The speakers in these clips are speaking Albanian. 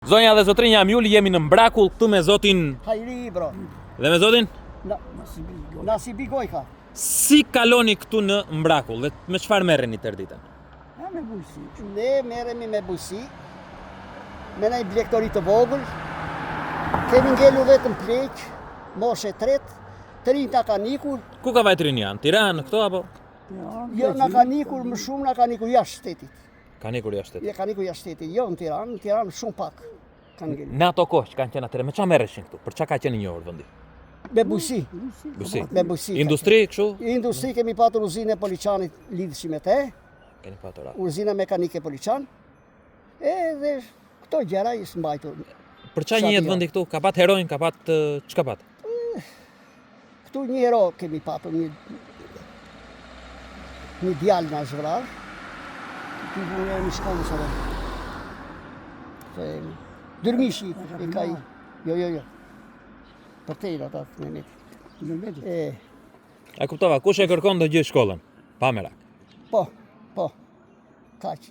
Zonja dhe zotrinja Mjuli, jemi në Mbrakull këtu me zotin Hajri, bro. dhe me zotin. Nasibi Gojka. Si kaloni këtu në Mbrakull dhe me çfarë merreni tërë ditën? Me bujësi. Ne merremi me bujësi, me një blektori të vogël, kemi ngelu vetëm pleq, moshe tret, të rinjt na kanë ikur. Ku ka vajt rinj janë? Tiranë këto apo? Jo, na kanë ikur më shumë, na kanë ikur jashtë shtetit. Kanë ikur jashtë shtetit. Ja kanë ikur jashtë shtetit, jo në Tiranë shumë pak kanë ngelu. Në ato kohë që kanë qenë atëre, me çfarë merreshin këtu? Për çka ka qenë i njohur vendi? Me bujësi. Bujësi. Me bujësi. Industri kështu? Industri kemi patur uzinë e Poliçanit lidhësi me te, Keni patur. uzina mekanike Poliçan, edhe këto gjëra i mbajtur. Për çfarë njihet vendi këtu? Ka pat heronj, ka pat çka pat? Këtu një hero kemi patur, një djalë na zhvrar, ti vune në shkollë së rëmë. Dërmishi e ka i, jo. Për tejra ta të Mehmeti. A kuptova, kush e kërkon të gjë shkollën? Pa merak. Po, kaq.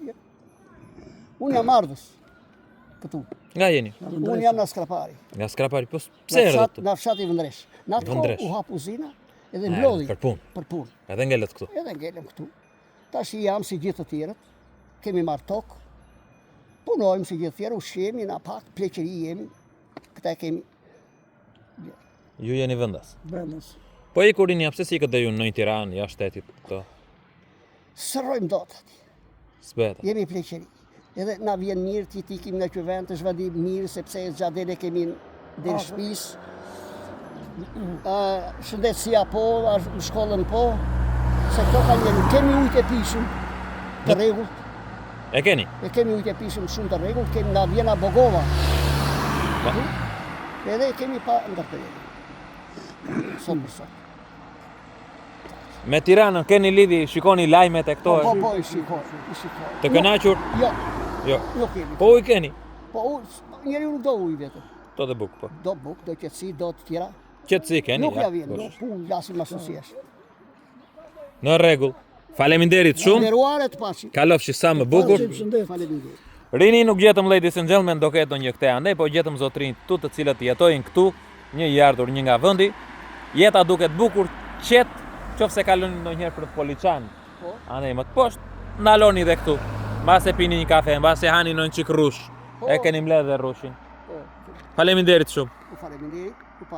Unë jam ardhës, këtu. Nga jeni? Unë jam në Skrapari. Nga Skrapari, po pse erdhët këtu? Në fshat i Vëndresh. Në atë kohë Vëndresh. u hap uzina edhe mblodhi. Për punë. Për punë. Edhe ngelet këtu. Edhe ngelem këtu. Tash jam si gjithë të tjerët, kemi marrë tokë, punojmë si gjithë tjerë, ushqemi, na pak, pleqëri jemi, këta kemi. Ju jeni vendas. Vendas. Po i kurin ja, pse si këtë dhe ju në Tiranë, jashtë shtetit këto? Sërrojmë dot ati, S'beta. jemi pleqëri. Edhe na vjen mirë ti tikim në që vend të zhvendim mirë, sepse gjadele kemi dhe në shpis. Shëndetësia po, në shkollën po, se këto ka njënë, kemi ujtë e pishëm të rregullt. E keni? E kemi ujtë e pishëm shumë të rregullt, kemi na vjena Bogova. Edhe kemi pa ndërtërjeni. Sot për sot. Me Tiranën keni lidhi, shikoni lajmet e këto? Po, i shikoj. Të kënaqur? Jo, Jo. kemi. Po u i keni? Po, njeri nuk do ujë vetëm. To dhe buk, po. Do buk, do qetësi, do të tjera. Qetësi keni? Nuk ja, ja vjen, po. punë, lasim asosiesh. Në rregull. Faleminderit shumë. Nderuare të paçi. Kalofshi sa më bukur. Faleminderit. Rini nuk gjetëm ladies and gentlemen, do ketë një këte andej, po gjetëm zotrinj tu të cilët jetojnë këtu, një i ardhur një nga vendi. Jeta duket bukur, qetë, qofse kaloni ndonjëherë për Poliçan, andej më të poshtë, ndaloni dhe këtu. Mbase pini një kafe, mbase hani në një çik rrush. E keni mbledh dhe rrushin. Faleminderit shumë. Faleminderit.